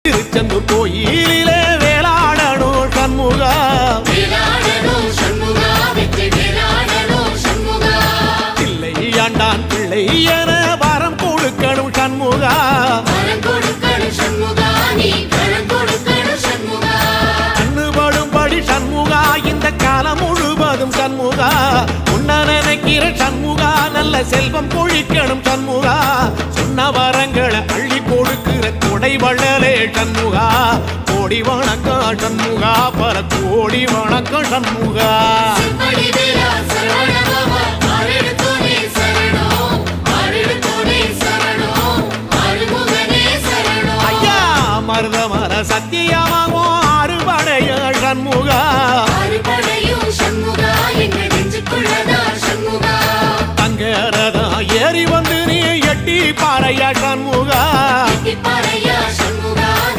திருச்செந்தூர் கோயிலிலே வேளாடணும் சண்முகா, பிள்ளை ஆண்டான் பிள்ளை என வரம் கொடுக்கணும் சண்முகா, கண்ணுபடும்படி சண்முகா இந்த காலம் முழுவதும் சண்முகா, உன்ன நினைக்கிற சண்முகா நல்ல செல்வம் பொழிக்கணும் சண்முகா, சொன்ன வரங்களை அள்ளி கொடுக்கிற கொடை வள்ளலே சண்முகா, கோடி வணக்கம் சண்முகா, பல கோடி வணக்கம் சண்முகா. ஐயா மருதமர சத்தியமாகும் அறுபடைய சண்முகா, தங்கரதா ஏறி வந்து நீ எட்டி பாறையா சண்முகா.